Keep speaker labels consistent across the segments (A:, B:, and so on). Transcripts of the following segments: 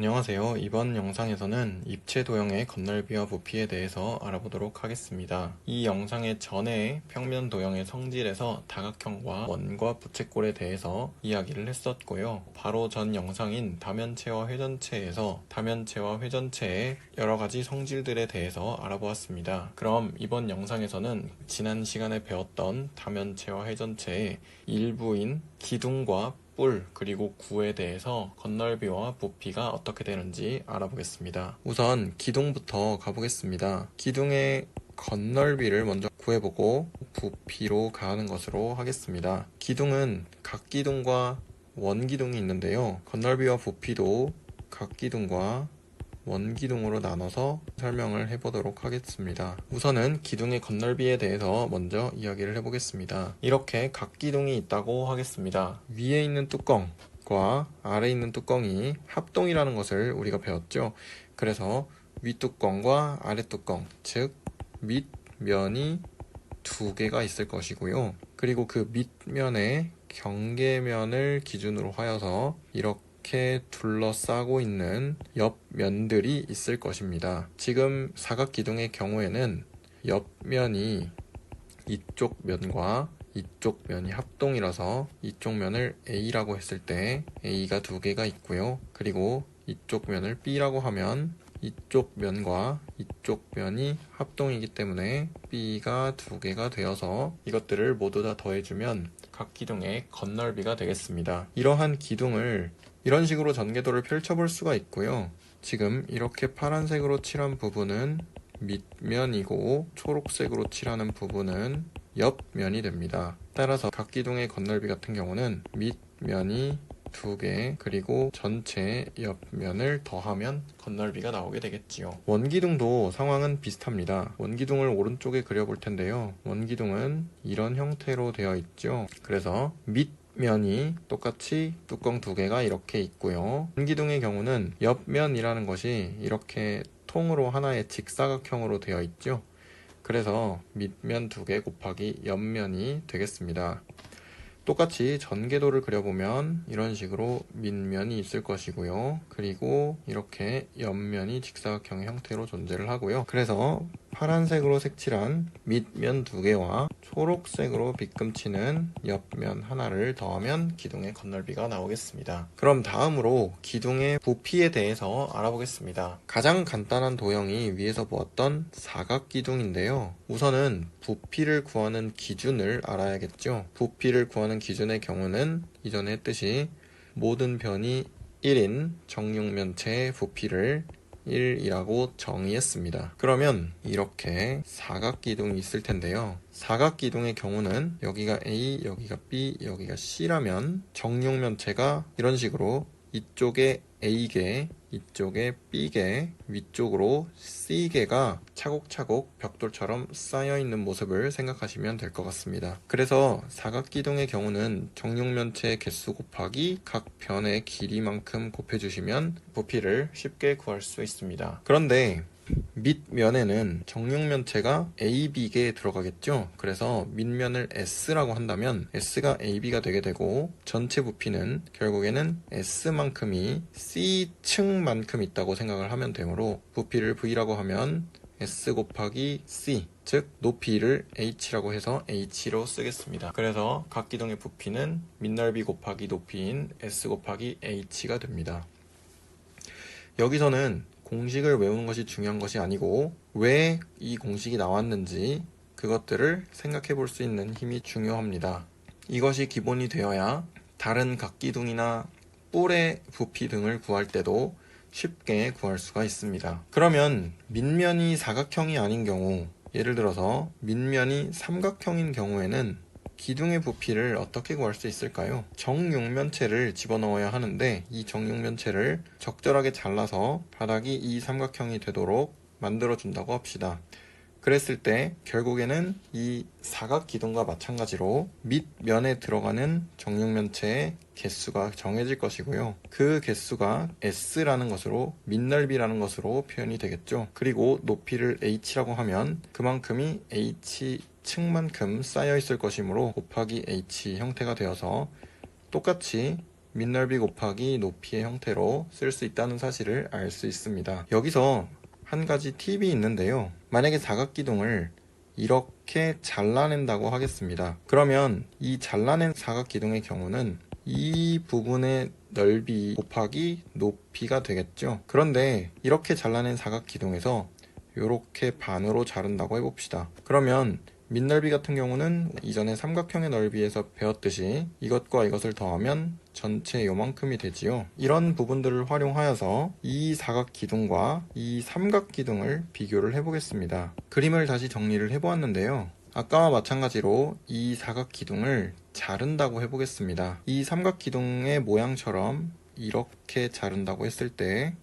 A: 안녕하세요. 이번 영상에서는 입체 도형의 건널비와 부피에 대해서 알아보도록 하겠습니다. 이 영상의 전에 평면 도형의 성질에서 다각형과 원과 부채꼴에 대해서 이야기를 했었고요. 바로 전 영상인 다면체와 회전체에서 다면체와 회전체의 여러가지 성질들에 대해서 알아보았습니다. 그럼 이번 영상에서는 지난 시간에 배웠던 다면체와 회전체의 일부인 기둥과 뿔 그리고 구에 대해서 건널비와 부피가 어떻게 되는지 알아보겠습니다. 우선 기둥부터 가보겠습니다. 기둥의 건널비를 먼저 구해보고 부피로 가하는 것으로 하겠습니다. 기둥은 각기둥과 원기둥이 있는데요. 건널비와 부피도 각기둥과 원기둥으로 나눠서 설명을 해보도록 하겠습니다. 우선은 기둥의 건널비에 대해서 먼저 이야기를 해보겠습니다. 이렇게 각기둥이 있다고 하겠습니다. 위에 있는 뚜껑과 아래에 있는 뚜껑이 합동이라는 것을 우리가 배웠죠. 그래서 윗뚜껑과 아랫뚜껑, 즉 밑면이 두 개가 있을 것이고요. 그리고 그 밑면에 경계면을 기준으로 하여서 이렇게 둘러싸고 있는 옆면들이 있을 것입니다. 지금 사각기둥의 경우에는 옆면이 이쪽 면과 이쪽 면이 합동이라서 이쪽 면을 A라고 했을 때 A가 두 개가 있고요. 그리고 이쪽 면을 B라고 하면 이쪽 면과 이쪽 면이 합동이기 때문에 B가 두 개가 되어서 이것들을 모두 다 더해주면 각 기둥의 건널비가 되겠습니다. 이러한 기둥을 이런 식으로 전개도를 펼쳐볼 수가 있고요. 지금 이렇게 파란색으로 칠한 부분은 밑면이고 초록색으로 칠하는 부분은 옆면이 됩니다. 따라서 각 기둥의 건널비 같은 경우는 밑면이 두 개 그리고 전체 옆면을 더하면 건널비가 나오게 되겠지요. 원기둥도 상황은 비슷합니다. 원기둥을 오른쪽에 그려볼 텐데요. 원기둥은 이런 형태로 되어 있죠. 그래서 밑면이 똑같이 뚜껑 두 개가 이렇게 있고요. 원기둥의 경우는 옆면이라는 것이 이렇게 통으로 하나의 직사각형으로 되어 있죠. 그래서 밑면 두 개 곱하기 옆면이 되겠습니다. 똑같이 전개도를 그려보면 이런 식으로 밑면이 있을 것이고요. 그리고 이렇게 옆면이 직사각형의 형태로 존재를 하고요. 그래서 파란색으로 색칠한 밑면 두 개와 초록색으로 빗금치는 옆면 하나를 더하면 기둥의 건널비가 나오겠습니다. 그럼 다음으로 기둥의 부피에 대해서 알아보겠습니다. 가장 간단한 도형이 위에서 보았던 사각기둥인데요. 우선은 부피를 구하는 기준을 알아야겠죠. 부피를 구하는 기준의 경우는 이전에 했듯이 모든 변이 1인 정육면체의 부피를 1이라고 정의했습니다. 그러면 이렇게 사각기둥이 있을 텐데요. 사각기둥의 경우는 여기가 A, 여기가 B, 여기가 C라면 정육면체가 이런 식으로 이쪽에 A개, 이쪽에 B개, 위쪽으로 C개가 차곡차곡 벽돌처럼 쌓여있는 모습을 생각하시면 될 것 같습니다. 그래서 사각기둥의 경우는 정육면체의 개수 곱하기 각 변의 길이만큼 곱해주시면 부피를 쉽게 구할 수 있습니다. 그런데 밑면에는 정육면체가 AB개에 들어가겠죠. 그래서 밑면을 S라고 한다면 S가 AB가 되게 되고 전체 부피는 결국에는 S만큼이 C층만큼 있다고 생각을 하면 되므로 부피를 V라고 하면 S 곱하기 C, 즉 높이를 H라고 해서 H로 쓰겠습니다. 그래서 각 기둥의 부피는 밑넓이 곱하기 높이인 S 곱하기 H가 됩니다. 여기서는 공식을 외우는 것이 중요한 것이 아니고 왜 이 공식이 나왔는지 그것들을 생각해 볼 수 있는 힘이 중요합니다. 이것이 기본이 되어야 다른 각기둥이나 뿔의 부피 등을 구할 때도 쉽게 구할 수가 있습니다. 그러면 밑면이 사각형이 아닌 경우, 예를 들어서 밑면이 삼각형인 경우에는 기둥의 부피를 어떻게 구할 수 있을까요? 정육면체를 집어넣어야 하는데 이 정육면체를 적절하게 잘라서 바닥이 이 삼각형이 되도록 만들어준다고 합시다. 그랬을 때 결국에는 이 사각기둥과 마찬가지로 밑면에 들어가는 정육면체의 개수가 정해질 것이고요. 그 개수가 S라는 것으로 밑넓이라는 것으로 표현이 되겠죠. 그리고 높이를 H라고 하면 그만큼이 H층만큼 쌓여 있을 것이므로 곱하기 H 형태가 되어서 똑같이 밑넓이 곱하기 높이의 형태로 쓸 수 있다는 사실을 알 수 있습니다. 여기서 한 가지 팁이 있는데요. 만약에 사각기둥을 이렇게 잘라낸다고 하겠습니다. 그러면 이 잘라낸 사각기둥의 경우는 이 부분의 넓이 곱하기 높이가 되겠죠. 그런데 이렇게 잘라낸 사각기둥에서 이렇게 반으로 자른다고 해봅시다. 그러면 밑넓이 같은 경우는 이전에 삼각형의 넓이에서 배웠듯이 이것과 이것을 더하면 전체 요만큼이 되지요. 이런 부분들을 활용하여서 이 사각기둥과 이 삼각기둥을 비교를 해보겠습니다. 그림을 다시 정리를 해보았는데요. 아까와 마찬가지로 이 사각기둥을 자른다고 해보겠습니다. 이 삼각기둥의 모양처럼 이렇게 자른다고 했을 때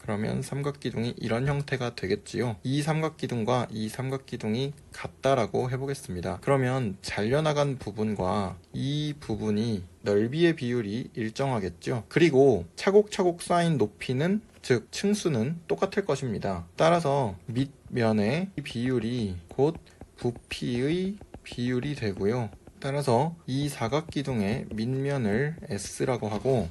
A: 그러면 삼각기둥이 이런 형태가 되겠지요. 이 삼각기둥과 이 삼각기둥이 같다라고 해보겠습니다. 그러면 잘려나간 부분과 이 부분이 넓이의 비율이 일정하겠죠. 그리고 차곡차곡 쌓인 높이는, 즉 층수는 똑같을 것입니다. 따라서 밑면의 비율이 곧 부피의 비율이 되고요. 따라서 이 사각기둥의 밑면을 S라고 하고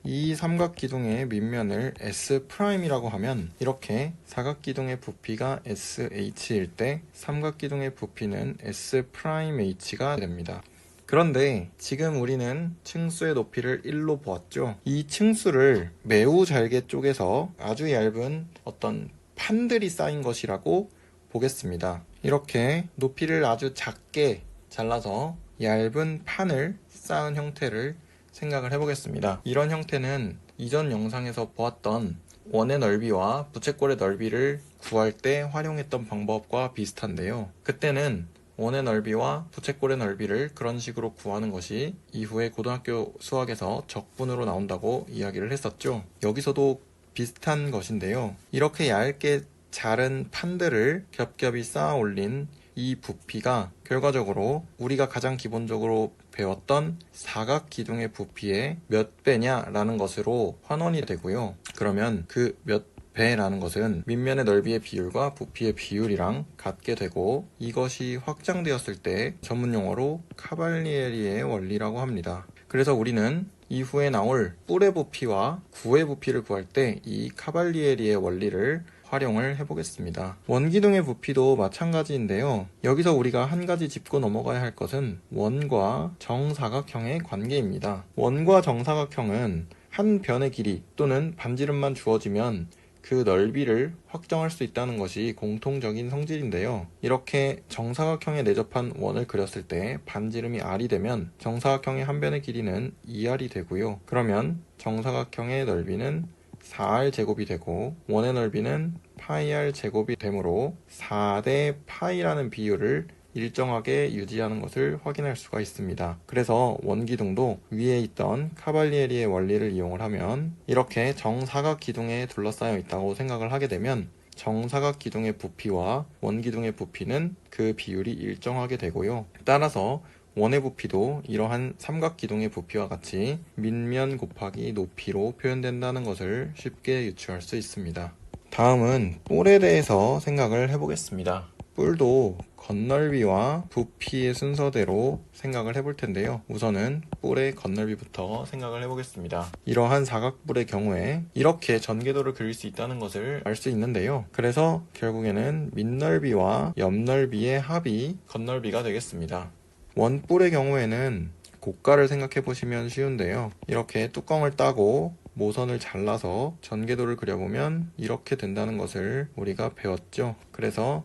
A: 이 삼각기둥의 밑면을 S'이라고 하면 이렇게 사각기둥의 부피가 SH일 때 삼각기둥의 부피는 S'H가 됩니다. 그런데 지금 우리는 층수의 높이를 1로 보았죠. 이 층수를 매우 잘게 쪼개서 아주 얇은 어떤 판들이 쌓인 것이라고 보겠습니다. 이렇게 높이를 아주 작게 잘라서 얇은 판을 쌓은 형태를 생각을 해보겠습니다. 이런 형태는 이전 영상에서 보았던 원의 넓이와 부채꼴의 넓이를 구할 때 활용했던 방법과 비슷한데요. 그때는 원의 넓이와 부채꼴의 넓이를 그런 식으로 구하는 것이 이후에 고등학교 수학에서 적분으로 나온다고 이야기를 했었죠. 여기서도 비슷한 것인데요. 이렇게 얇게 자른 판들을 겹겹이 쌓아 올린 이 부피가 결과적으로 우리가 가장 기본적으로 배웠던 사각기둥의 부피의 몇 배냐라는 것으로 환원이 되고요. 그러면 그 몇 배라는 것은 밑면의 넓이의 비율과 부피의 비율이랑 같게 되고 이것이 확장되었을 때 전문용어로 카발리에리의 원리라고 합니다. 그래서 우리는 이후에 나올 뿔의 부피와 구의 부피를 구할 때 이 카발리에리의 원리를 활용을 해보겠습니다. 원기둥의 부피도 마찬가지인데요. 여기서 우리가 한 가지 짚고 넘어가야 할 것은 원과 정사각형의 관계입니다. 원과 정사각형은 한 변의 길이 또는 반지름만 주어지면 그 넓이를 확정할 수 있다는 것이 공통적인 성질인데요. 이렇게 정사각형에 내접한 원을 그렸을 때 반지름이 r이 되면 정사각형의 한 변의 길이는 2r이 되고요. 그러면 정사각형의 넓이는 4r 제곱이 되고 원의 넓이는 파이r 제곱이 되므로 4대 파이라는 비율을 일정하게 유지하는 것을 확인할 수가 있습니다. 그래서 원기둥도 위에 있던 카발리에리의 원리를 이용을 하면 이렇게 정사각 기둥에 둘러싸여 있다고 생각을 하게 되면 정사각 기둥의 부피와 원기둥의 부피는 그 비율이 일정하게 되고요. 따라서 원의 부피도 이러한 삼각기둥의 부피와 같이 밑면 곱하기 높이로 표현된다는 것을 쉽게 유추할 수 있습니다. 다음은 뿔에 대해서 생각을 해보겠습니다. 뿔도 건널비와 부피의 순서대로 생각을 해볼 텐데요. 우선은 뿔의 건널비부터 생각을 해보겠습니다. 이러한 사각뿔의 경우에 이렇게 전개도를 그릴 수 있다는 것을 알 수 있는데요. 그래서 결국에는 밑넓이와 옆넓이의 합이 건널비가 되겠습니다. 원뿔의 경우에는 고가를 생각해 보시면 쉬운데요. 이렇게 뚜껑을 따고 모선을 잘라서 전개도를 그려보면 이렇게 된다는 것을 우리가 배웠죠. 그래서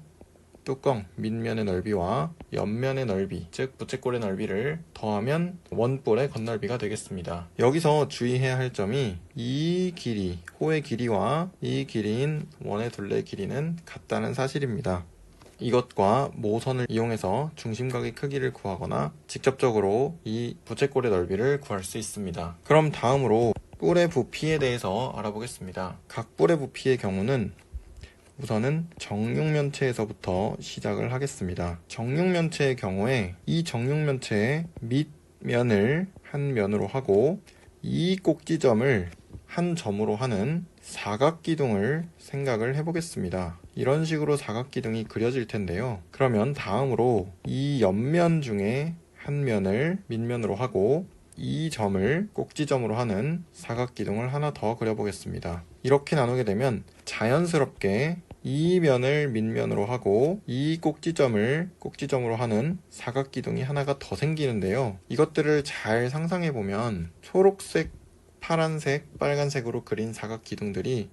A: 뚜껑 밑면의 넓이와 옆면의 넓이, 즉 부채꼴의 넓이를 더하면 원뿔의 건널비가 되겠습니다. 여기서 주의해야 할 점이 이 길이, 호의 길이와 이 길이인 원의 둘레의 길이는 같다는 사실입니다. 이것과 모선을 이용해서 중심각의 크기를 구하거나 직접적으로 이 부채꼴의 넓이를 구할 수 있습니다. 그럼 다음으로 뿔의 부피에 대해서 알아보겠습니다. 각 뿔의 부피의 경우는 우선은 정육면체에서부터 시작을 하겠습니다. 정육면체의 경우에 이 정육면체의 밑면을 한 면으로 하고 이 꼭지점을 한 점으로 하는 사각기둥을 생각을 해보겠습니다. 이런 식으로 사각기둥이 그려질 텐데요. 그러면 다음으로 이 옆면 중에 한 면을 밑면으로 하고 이 점을 꼭지점으로 하는 사각기둥을 하나 더 그려보겠습니다. 이렇게 나누게 되면 자연스럽게 이 면을 밑면으로 하고 이 꼭지점을 꼭지점으로 하는 사각기둥이 하나가 더 생기는데요. 이것들을 잘 상상해 보면 초록색, 파란색, 빨간색으로 그린 사각기둥들이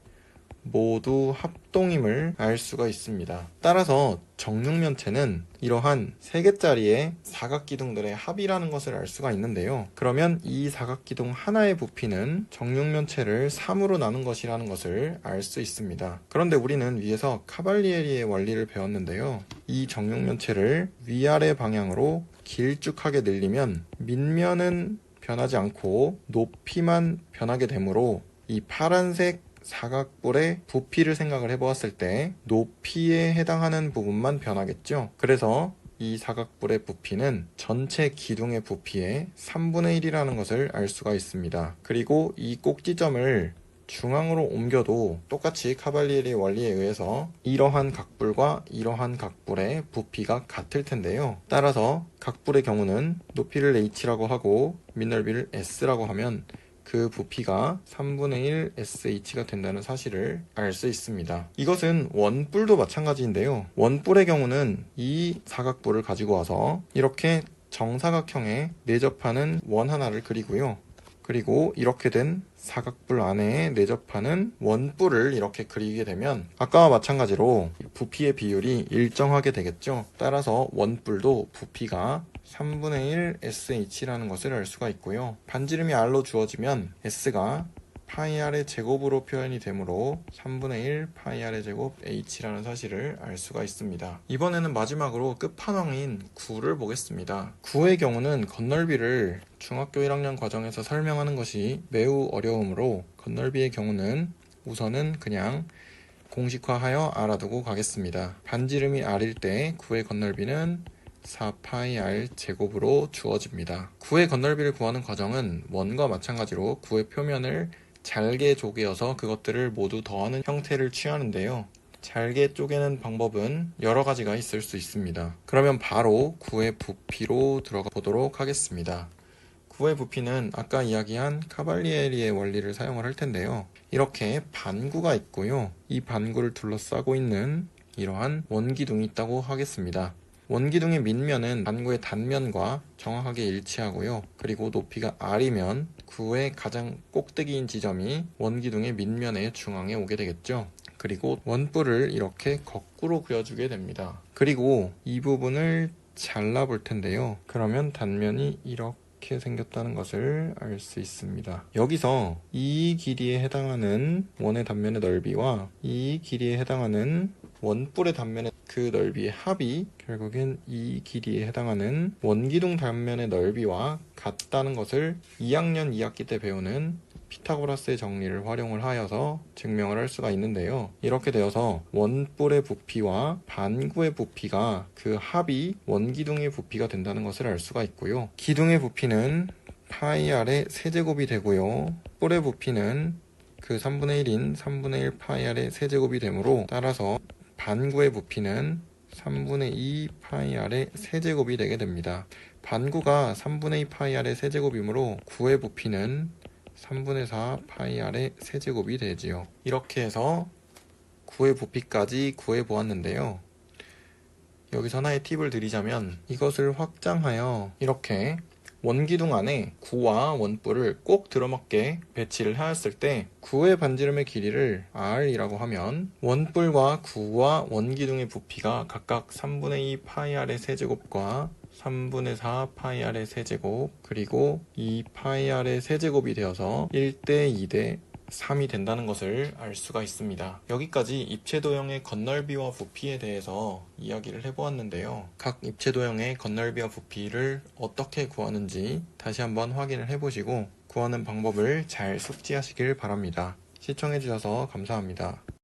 A: 모두 합동임을 알 수가 있습니다. 따라서 정육면체는 이러한 3개짜리의 사각기둥들의 합이라는 것을 알 수가 있는데요. 그러면 이 사각기둥 하나의 부피는 정육면체를 3으로 나눈 것이라는 것을 알 수 있습니다. 그런데 우리는 위에서 카발리에리의 원리를 배웠는데요. 이 정육면체를 위아래 방향으로 길쭉하게 늘리면 밑면은 변하지 않고 높이만 변하게 되므로 이 파란색 사각뿔의 부피를 생각을 해보았을 때 높이에 해당하는 부분만 변하겠죠. 그래서 이 사각뿔의 부피는 전체 기둥의 부피의 3분의 1이라는 것을 알 수가 있습니다. 그리고 이 꼭지점을 중앙으로 옮겨도 똑같이 카발리에리 원리에 의해서 이러한 각뿔과 이러한 각뿔의 부피가 같을 텐데요. 따라서 각뿔의 경우는 높이를 h라고 하고 밑넓이를 s라고 하면 그 부피가 3분의 1 sh가 된다는 사실을 알 수 있습니다. 이것은 원뿔도 마찬가지인데요. 원뿔의 경우는 이 사각뿔을 가지고 와서 이렇게 정사각형에 내접하는 원 하나를 그리고요. 그리고 이렇게 된 사각뿔 안에 내접하는 원뿔을 이렇게 그리게 되면 아까와 마찬가지로 부피의 비율이 일정하게 되겠죠. 따라서 원뿔도 부피가 3분의 1 sh라는 것을 알 수가 있고요. 반지름이 r로 주어지면 s가 파이 r의 제곱으로 표현이 되므로 3분의 1 파이 r의 제곱 h라는 사실을 알 수가 있습니다. 이번에는 마지막으로 끝판왕인 9를 보겠습니다. 9의 경우는 건널비를 중학교 1학년 과정에서 설명하는 것이 매우 어려우므로 건널비의 경우는 우선은 그냥 공식화하여 알아두고 가겠습니다. 반지름이 r일 때 9의 건널비는 4파이 r 제곱으로 주어집니다. 9의 건널비를 구하는 과정은 원과 마찬가지로 9의 표면을 잘게 쪼개어서 그것들을 모두 더하는 형태를 취하는데요. 잘게 쪼개는 방법은 여러 가지가 있을 수 있습니다. 그러면 바로 9의 부피로 들어가 보도록 하겠습니다. 9의 부피는 아까 이야기한 카발리에리의 원리를 사용을 할 텐데요. 이렇게 반구가 있고요. 이 반구를 둘러싸고 있는 이러한 원기둥이 있다고 하겠습니다. 원기둥의 밑면은 반구의 단면과 정확하게 일치하고요. 그리고 높이가 r이면 9의 가장 꼭대기인 지점이 원기둥의 밑면의 중앙에 오게 되겠죠. 그리고 원뿔을 이렇게 거꾸로 그려주게 됩니다. 그리고 이 부분을 잘라 볼 텐데요. 그러면 단면이 이렇게 생겼다는 것을 알 수 있습니다. 여기서 이 길이에 해당하는 원의 단면의 넓이와 이 길이에 해당하는 원뿔의 단면의 그 넓이의 합이 결국엔 이 길이에 해당하는 원기둥 단면의 넓이와 같다는 것을 2학년 2학기 때 배우는 피타고라스의 정리를 활용을 하여서 증명을 할 수가 있는데요. 이렇게 되어서 원뿔의 부피와 반구의 부피가 그 합이 원기둥의 부피가 된다는 것을 알 수가 있고요. 기둥의 부피는 파이 r의 세제곱이 되고요. 뿔의 부피는 그 3분의 1인 3분의 1 파이 r의 세제곱이 되므로 따라서 반구의 부피는 3분의 2 파이 r의 세제곱이 되게 됩니다. 반구가 3분의 2 파이 r의 세제곱이므로 9의 부피는 3분의 4 파이 r의 세제곱이 되지요. 이렇게 해서 9의 부피까지 구해 보았는데요. 여기서 하나의 팁을 드리자면 이것을 확장하여 이렇게 원기둥 안에 9와 원뿔을 꼭 들어맞게 배치를 하였을 때 9의 반지름의 길이를 r이라고 하면 원뿔과 9와 원기둥의 부피가 각각 3분의 2 파이 r의 세제곱과 3분의 4 파이 r의 세제곱 그리고 2 파이 r의 세제곱이 되어서 1대 2대 3이 된다는 것을 알 수가 있습니다. 여기까지 입체도형의 건널비와 부피에 대해서 이야기를 해보았는데요. 각 입체도형의 건널비와 부피를 어떻게 구하는지 다시 한번 확인을 해보시고 구하는 방법을 잘 숙지하시길 바랍니다. 시청해주셔서 감사합니다.